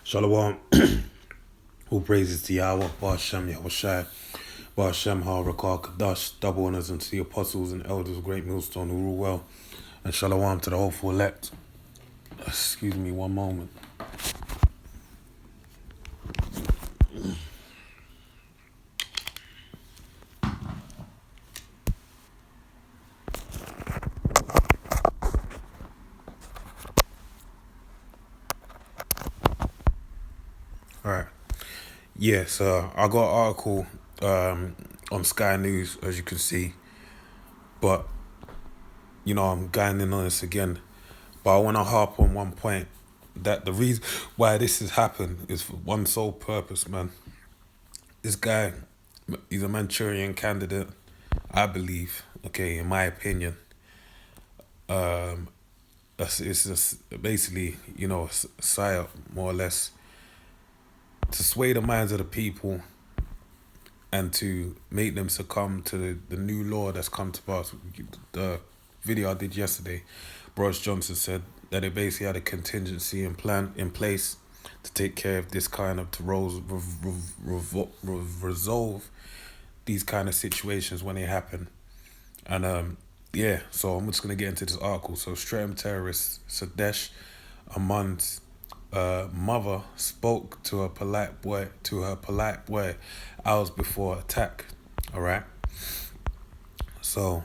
Shalom. All praises to Yahweh, Ba'ashem, Yahushai, Ba'ashem, Ha'arakah, Kadash, double honors unto the apostles and elders of Great Millstone who rule well, and Shalom to the hopeful elect. Excuse me one moment. Alright. Yes, I got an article on Sky News, as you can see, but, I'm going in on this again. But I want to harp on one point, that the reason why this has happened is for one sole purpose, man. This guy, he's a Manchurian candidate, I believe, okay, in my opinion. It's just basically, a psyop, more or less, to sway the minds of the people and to make them succumb to the new law that's come to pass. The video I did yesterday, Boris Johnson said that they basically had a contingency and plan in place to take care of this kind of, to resolve these kind of situations when they happen. And so I'm just gonna get into this article. So shutdown terrorist Sadesh Aman's mother spoke to her polite boy hours before attack. All right. So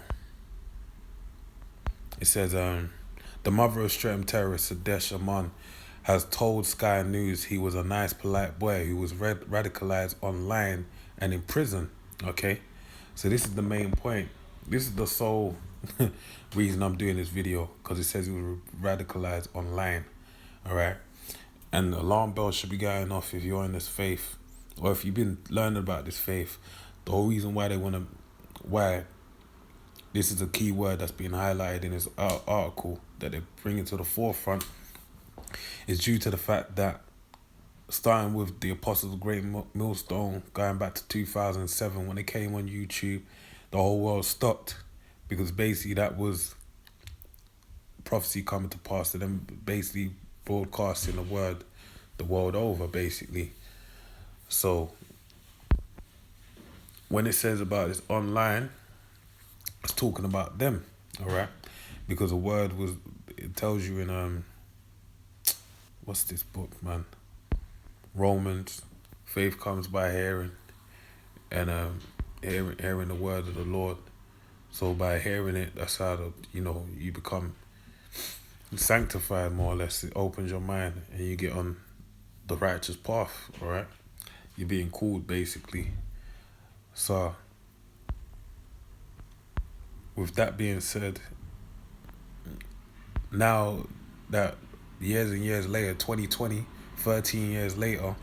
it says the mother of shutdown terrorist Sadesh Aman has told Sky News he was a nice, polite boy who was radicalized online and in prison. Okay, so this is the main point. This is the sole reason I'm doing this video, because it says he was radicalized online. All right, and the alarm bells should be going off if you're in this faith, or if you've been learning about this faith. The whole reason why why this is a key word that's being highlighted in this article that they're bringing to the forefront is due to the fact that, starting with the Apostles of Great Millstone, going back to 2007 when they came on YouTube, the whole world stopped, because basically that was prophecy coming to pass, to them basically broadcasting the word the world over, basically. So when it says about this online, it's talking about them, all right? Because the word it tells you in what's this book, man? Romans, faith comes by hearing, and hearing the word of the Lord. So by hearing it, that's how you become sanctified, more or less. It opens your mind and you get on the righteous path, all right? You're being called, basically. So with that being said, now that years and years later, 2020, 13 years later,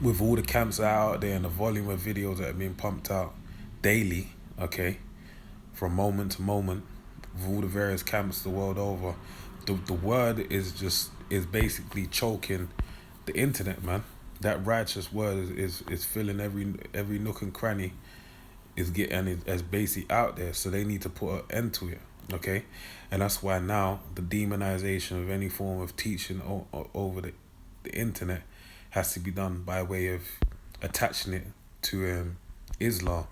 with all the camps that are out there and the volume of videos that are being pumped out daily, okay, from moment to moment, with all the various camps the world over, the word is basically choking the internet, man. That righteous word is filling every nook and cranny, is basically out there. So they need to put an end to it, okay? And that's why now the demonization of any form of teaching over the internet has to be done by way of attaching it to Islam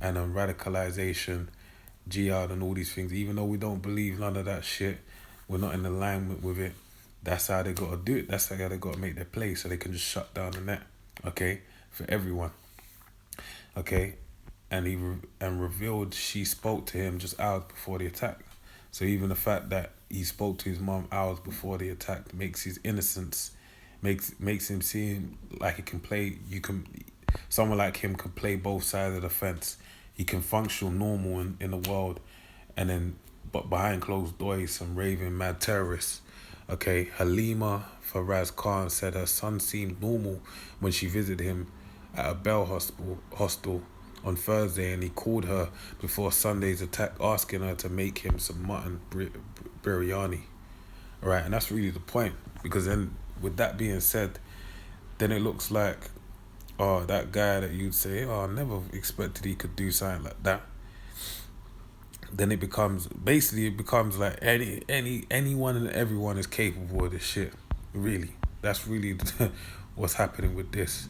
and radicalization, jihad, and all these things. Even though we don't believe none of that shit, we're not in alignment with it. That's how they got to do it. That's how they got to make their play, so they can just shut down the net, okay, for everyone, okay. And revealed she spoke to him just hours before the attack. So even the fact that he spoke to his mom hours before the attack makes his innocence, makes him seem like he can play. Someone like him can play both sides of the fence. He can function normal in the world, but behind closed doors, some raving mad terrorists. Okay, Halima Faraz Khan said her son seemed normal when she visited him at a Bell hostel on Thursday, and he called her before Sunday's attack, asking her to make him some mutton biryani. All right, and that's really the point, because then, with that being said, then it looks like, that guy that you'd say, I never expected he could do something like that. Then it becomes like anyone and everyone is capable of this shit, really. That's really what's happening with this.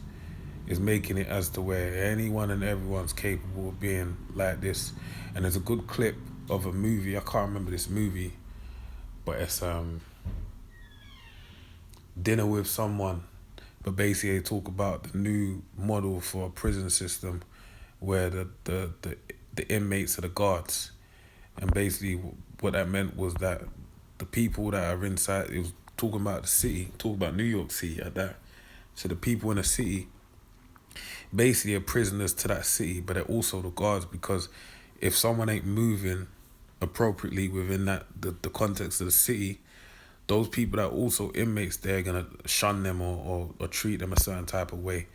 Is making it as to where anyone and everyone's capable of being like this. And there's a good clip of a movie. I can't remember this movie, but it's Dinner with Someone. But basically, they talk about the new model for a prison system, where the inmates are the guards, and basically what that meant was that the people that are inside, it was talking about the city, talking about New York City at that. So the people in the city basically are prisoners to that city, but they're also the guards, because if someone ain't moving appropriately within the context of the city, those people that are also inmates, they're gonna shun them or treat them a certain type of way,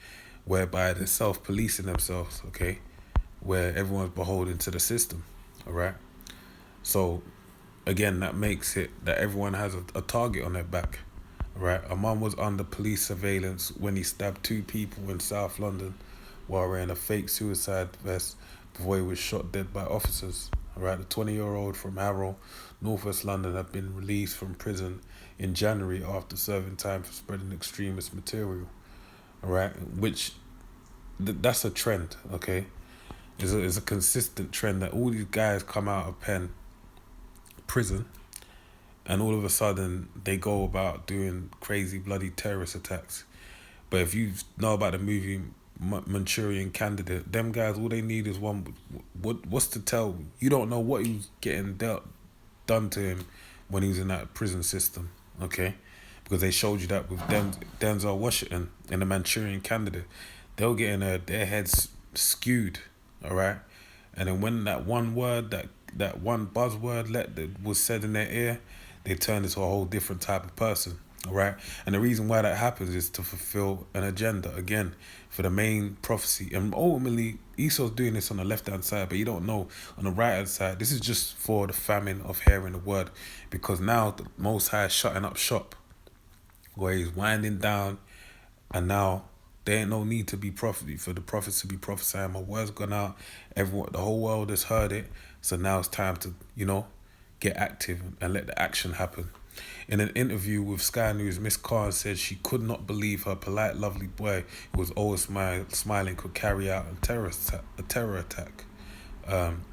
whereby they're self-policing themselves, okay? Where everyone's beholden to the system, all right? So, again, that makes it that everyone has a target on their back, right? A man was under police surveillance when he stabbed 2 people in South London while wearing a fake suicide vest before he was shot dead by officers. All right, the 20-year-old from Harrow, Northwest London, had been released from prison in January after serving time for spreading extremist material. All right, which that's a trend. Okay, it's a consistent trend that all these guys come out of prison, and all of a sudden they go about doing crazy bloody terrorist attacks. But if you know about the movie Manchurian Candidate, them guys, all they need is one. What's to tell? You don't know what he was getting done to him when he was in that prison system, okay? Because they showed you that with Denzel Washington in the Manchurian Candidate. They'll get in their heads skewed, all right? And then when that one word, that one buzzword that was said in their ear, they turn into a whole different type of person. All right, and the reason why that happens is to fulfill an agenda, again, for the main prophecy. And ultimately, Esau's doing this on the left-hand side, but you don't know on the right-hand side. This is just for the famine of hearing the word, because now the Most High is shutting up shop, where he's winding down, and now there ain't no need to be prophet for the prophets to be prophesying. My word's gone out, everyone, the whole world has heard it, so now it's time to, get active and let the action happen. In an interview with Sky News, Miss Khan said she could not believe her polite, lovely boy who was always smiling could carry out a terror attack.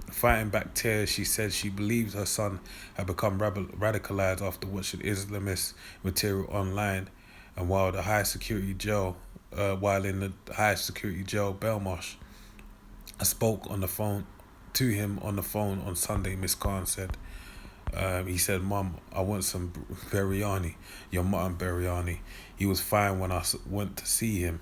Fighting back tears, she said she believes her son had become radicalized after watching Islamist material online, and while in the high security jail, Belmarsh, I spoke on the phone to him on the phone on Sunday. Miss Khan said. He said, "Mom, I want some biryani, your mutton biryani." He was fine when I went to see him.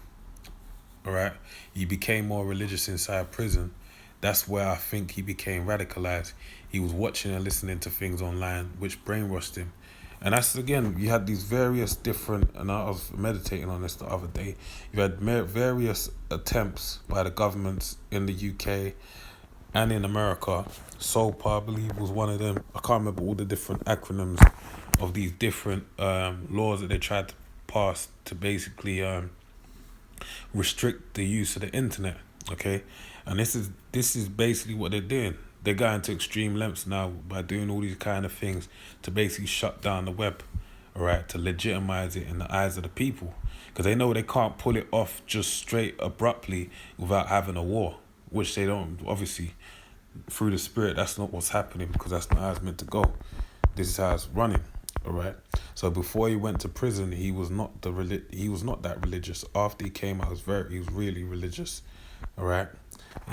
All right, he became more religious inside prison. That's where I think he became radicalized. He was watching and listening to things online, which brainwashed him. And that's, again, you had these various different, and I was meditating on this the other day. You had various attempts by the governments in the UK and in America. SOPA, I believe, was one of them. I can't remember all the different acronyms of these different laws that they tried to pass to basically restrict the use of the internet. Okay, and this is basically what they're doing. They're going to extreme lengths now by doing all these kind of things to basically shut down the web, all right, to legitimize it in the eyes of the people, because they know they can't pull it off just straight abruptly without having a war, which they don't, obviously. Through the spirit, that's not what's happening, because that's not how it's meant to go. This is how it's running, all right? So before he went to prison, he was not that religious. After he came out, he was really religious, all right?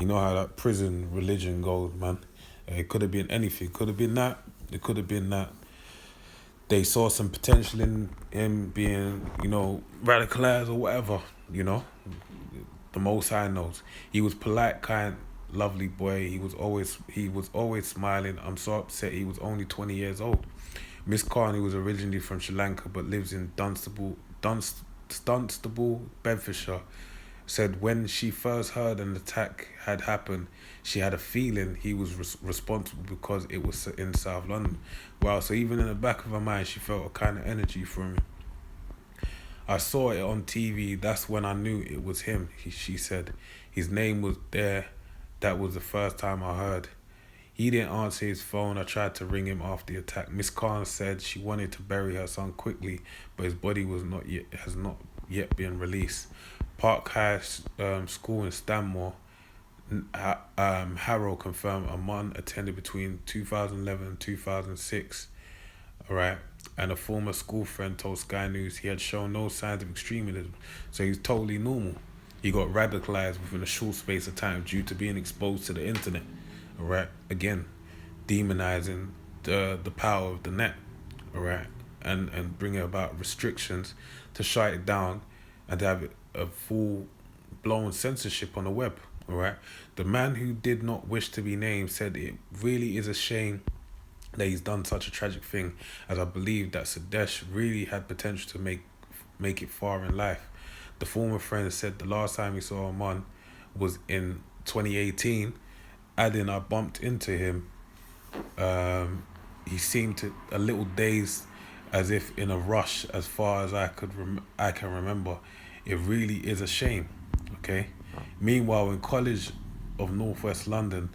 You know how that prison religion goes, man. It could have been anything. Could have been that. It could have been that they saw some potential in him being, radicalized or whatever, The Most High knows. He was polite, kind, lovely boy. He was always smiling. I'm so upset he was only 20 years old. Miss Carney was originally from Sri Lanka but lives in Dunstable, Bedfordshire. Said when she first heard an attack had happened, she had a feeling he was responsible because it was in South London. Wow, so even in the back of her mind, she felt a kind of energy from him. I saw it on TV. That's when I knew it was him, she said. His name was there. That was the first time I heard. He didn't answer his phone. I tried to ring him after the attack. Miss Khan said she wanted to bury her son quickly, but his body has not yet been released. Park High School in Stanmore, Harrow confirmed Aman attended between 2011 and 2006. All right. And a former school friend told Sky News he had shown no signs of extremism, so he's totally normal. He got radicalized within a short space of time due to being exposed to the internet. All right. Again, demonizing the power of the net. All right. And bringing about restrictions to shut it down and to have a full blown censorship on the web. All right. The man who did not wish to be named said it really is a shame that he's done such a tragic thing, as I believe that Sadesh really had potential to make it far in life. The former friend said the last time he saw Aman was in 2018, adding I bumped into him. He seemed a little dazed, as if in a rush, as far as I can remember. It really is a shame. Okay. Meanwhile, in College of Northwest London,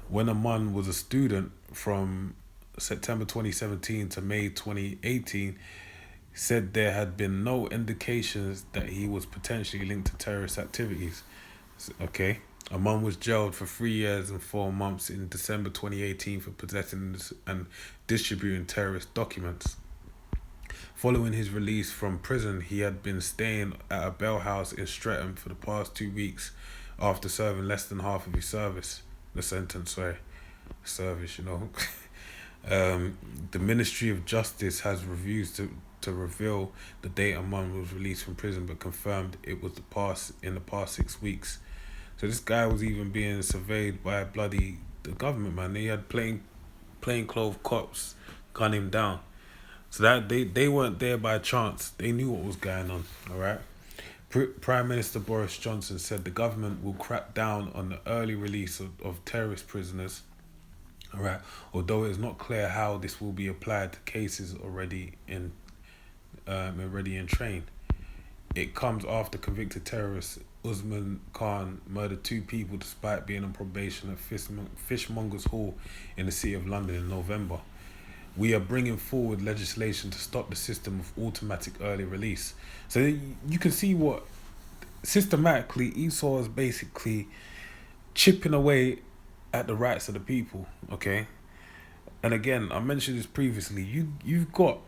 when Aman was a student from September 2017 to May 2018, said there had been no indications that he was potentially linked to terrorist activities. Okay. Aman was jailed for 3 years and 4 months in December 2018 for possessing and distributing terrorist documents. Following his release from prison, he had been staying at a bail house in Streatham for the past 2 weeks after serving less than half of his service. Service, you know. The Ministry of Justice has refused to reveal the date Aman was released from prison, but confirmed it was in the past 6 weeks. So this guy was even being surveyed by the government, man. They had plainclothes cops gun him down. So that they weren't there by chance. They knew what was going on. All right. Prime Minister Boris Johnson said the government will crack down on the early release of terrorist prisoners. All right. Although it is not clear how this will be applied to cases already in train. It comes after convicted terrorist Usman Khan murdered 2 people despite being on probation at Fishmongers Hall in the City of London in November. We are bringing forward legislation to stop the system of automatic early release. So you can see what systematically Esau is basically chipping away at the rights of the people. Okay, and again, I mentioned this previously. You've got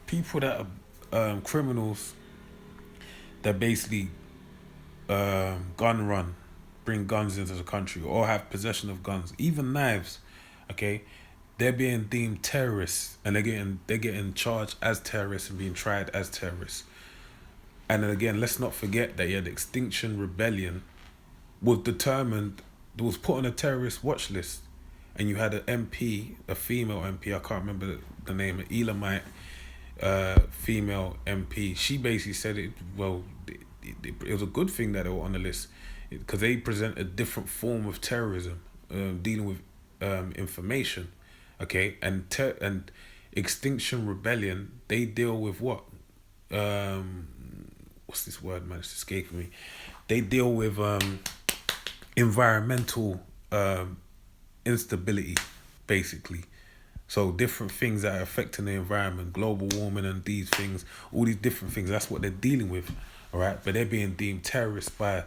people that are criminals that basically gun run, bring guns into the country or have possession of guns, even knives. Okay. They're being deemed terrorists, and they're getting charged as terrorists and being tried as terrorists. And then again, let's not forget that the Extinction Rebellion was put on a terrorist watch list, and you had an MP, a female MP, I can't remember the name, an Elamite female MP. She basically said it was a good thing that they were on the list, because they present a different form of terrorism, dealing with information. Okay, and Extinction Rebellion, they deal with what? What's this word, man? It's escaping me. They deal with environmental instability, basically. So different things that are affecting the environment, global warming and these things, all these different things, that's what they're dealing with, all right? But they're being deemed terrorists by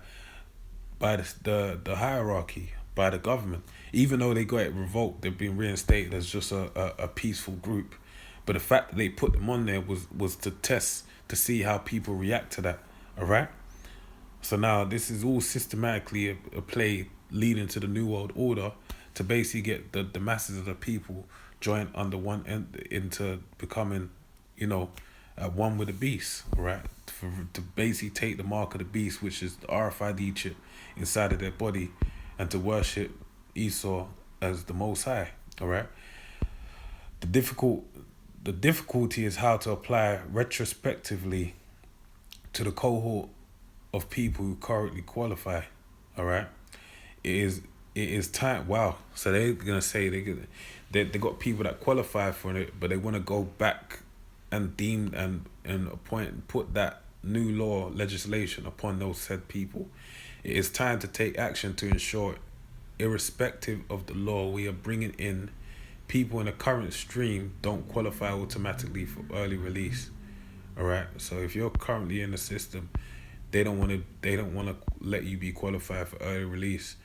the hierarchy, by the government. Even though they got it revoked, they've been reinstated as just a peaceful group. But the fact that they put them on there was to test, to see how people react to that, all right? So now this is all systematically a play leading to the New World Order to basically get the masses of the people joined under one into becoming, one with the beast, all right? To basically take the mark of the beast, which is the RFID chip inside of their body, and to worship Esau as the Most High, all right? The difficulty is how to apply retrospectively to the cohort of people who currently qualify, all right? It is time. Wow. So they're gonna say they got people that qualify for it, but they want to go back and deem and appoint and put that new law legislation upon those said people. It is time to take action to ensure irrespective of the law, we are bringing in people in the current stream don't qualify automatically for early release. All right. So if you're currently in the system, they don't want to let you be qualified for early release.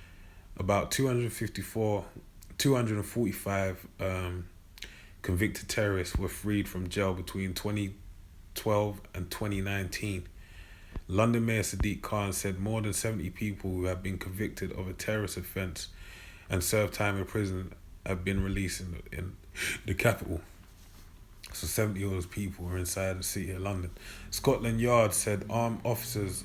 About 245 convicted terrorists were freed from jail between 2012 and 2019. London Mayor Sadiq Khan said more than 70 people who have been convicted of a terrorist offence and served time in prison have been released in the capital. So 70 of those people were inside the city of London. Scotland Yard said armed officers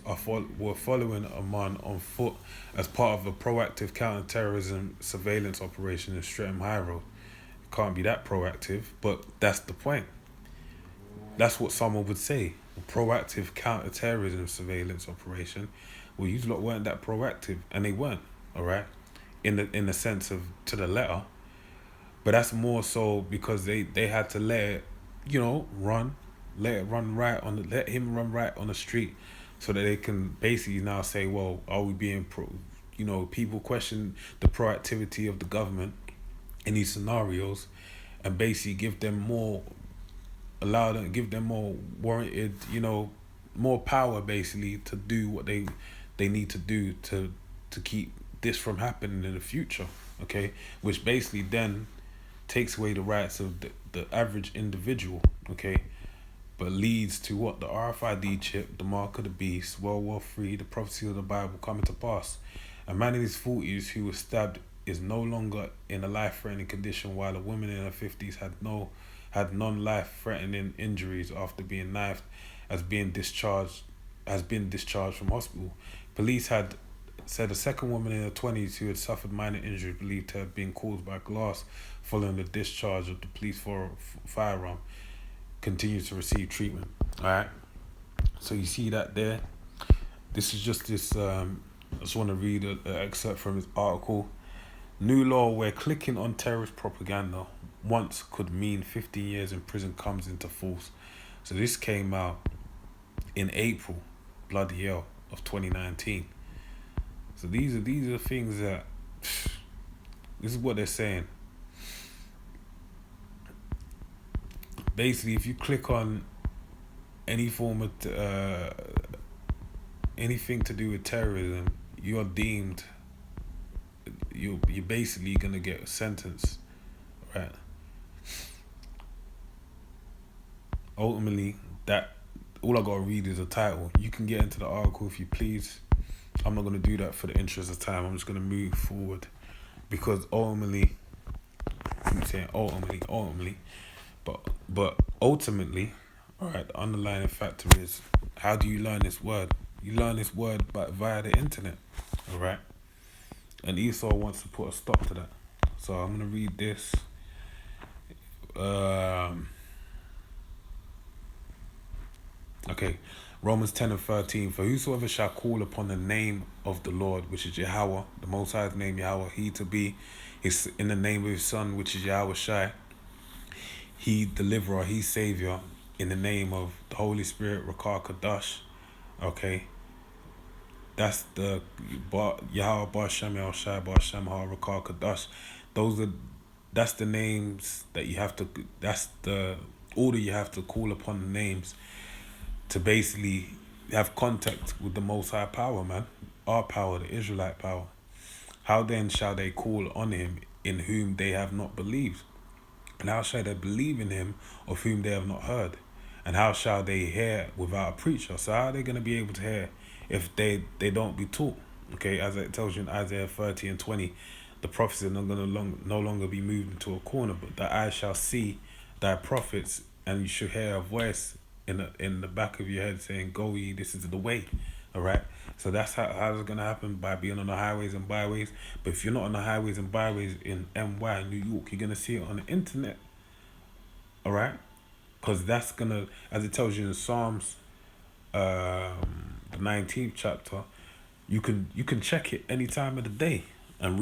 were following a man on foot as part of a proactive counter-terrorism surveillance operation in Streatham High Road. It can't be that proactive, but that's the point. That's what someone would say. A proactive counter-terrorism surveillance operation. Well, you lot weren't that proactive, and they weren't, all right? In the sense of to the letter. But that's more so because they had to let it, run, let him run right on the street, so that they can basically now say, well, are we being people question the proactivity of the government in these scenarios, and basically give them more warranted, more power basically to do what they need to do to keep this from happening in the future, okay? Which basically then takes away the rights of the average individual, okay? But leads to what? The RFID chip, the mark of the beast, World War III, the prophecy of the Bible coming to pass. A man in his 40s who was stabbed is no longer in a life-threatening condition, while a woman in her 50s had non-life-threatening injuries after being knifed, has been discharged from hospital. Police had said a second woman in her 20s who had suffered minor injuries believed to have been caused by glass following the discharge of the police firearm continues to receive treatment. All right. So you see that there. This is just this. I just want to read an excerpt from his article. New law where clicking on terrorist propaganda once could mean 15 years in prison comes into force. So this came out in April, bloody hell, of 2019. So these are things that this is what they're saying. Basically, if you click on any form of anything to do with terrorism, you're deemed you're basically gonna get a sentence, right? Ultimately, that all I gotta read is a title. You can get into the article if you please. I'm not gonna do that for the interest of time. I'm just gonna move forward because ultimately, I'm saying ultimately, but ultimately, all right. The underlying factor is how do you learn this word? You learn this word via the internet, all right. And Esau wants to put a stop to that. So I'm gonna read this. Okay, Romans 10 and 13. For whosoever shall call upon the name of the Lord, which is Yahweh, the Most High's name Yahweh, he to be his in the name of his Son, which is Yahweh Shai, he deliverer, he savior, in the name of the Holy Spirit, Rakar Kadash. Okay, that's the Yahweh Bar Shem El Shai Bar Shem Ha Rakar Kadash. That's the names that you have to. That's the order you have to call upon the names to basically have contact with the Most High power, man. Our power, the Israelite power. How then shall they call on him in whom they have not believed? And how shall they believe in him of whom they have not heard? And how shall they hear without a preacher? So how are they going to be able to hear if they don't be taught? Okay, as it tells you in Isaiah 30 and 20, the prophets are not going to no longer be moved into a corner, but the eye shall see thy prophets, and you should hear a voice in the back of your head saying, go ye, this is the way. All right. So that's how it's going to happen, by being on the highways and byways. But if you're not on the highways and byways in NY, New York, you're going to see it on the internet. All right. Because that's going to, as it tells you in Psalms, the 19th chapter, you can check it any time of the day and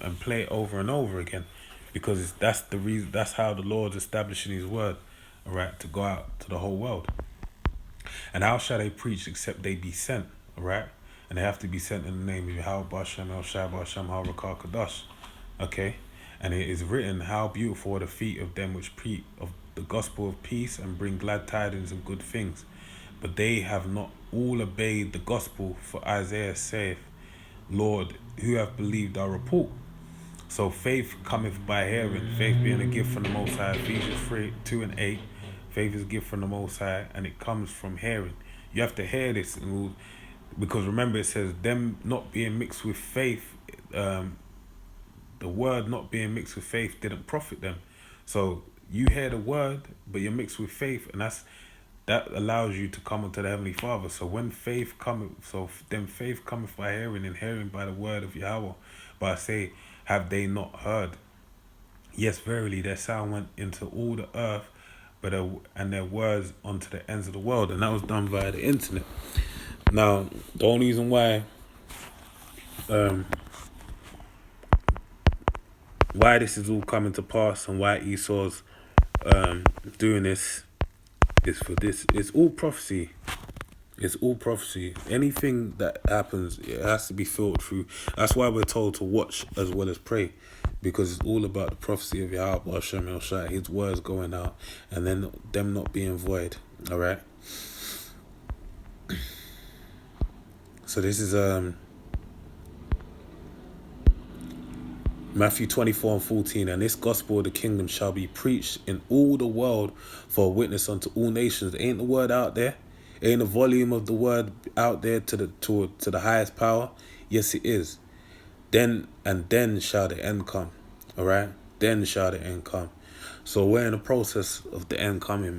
and play it over and over again, because that's the reason. That's how the Lord's establishing his word, all right, to go out to the whole world. And how shall they preach except they be sent, all right? and they have to be sent in the name of Yahweh Bashem El Shai Bashem Harakah Kadash. Okay? And it is written, how beautiful are the feet of them which preach of the gospel of peace and bring glad tidings and good things. But they have not all obeyed the gospel, for Isaiah saith, Lord, who have believed our report? So faith cometh by hearing, faith being a gift from the Most High. Ephesians 3:2-8. Faith is a gift from the Most High, and it comes from hearing. You have to hear this, because remember it says, them not being mixed with faith, the word not being mixed with faith didn't profit them. So you hear the word, but you're mixed with faith, and that allows you to come unto the Heavenly Father. So when faith cometh, then faith cometh by hearing, and hearing by the word of Yahweh. But I say, have they not heard? Yes, verily, their sound went into all the earth, and their words unto the ends of the world, and that was done via the internet. Now, the only reason why this is all coming to pass and why Esau's doing this is for this. It's all prophecy. It's all prophecy. Anything that happens, it has to be filtered through. That's why we're told to watch as well as pray, because it's all about the prophecy of Yahweh Hashem El Shai, his words going out, and then them not being void. All right. So this is Matthew 24:14, and this gospel of the kingdom shall be preached in all the world for a witness unto all nations. Ain't the word out there? Ain't the volume of the word out there to the highest power? Yes, it is. Then shall the end come. All right? Then shall the end come. So we're in the process of the end coming, man.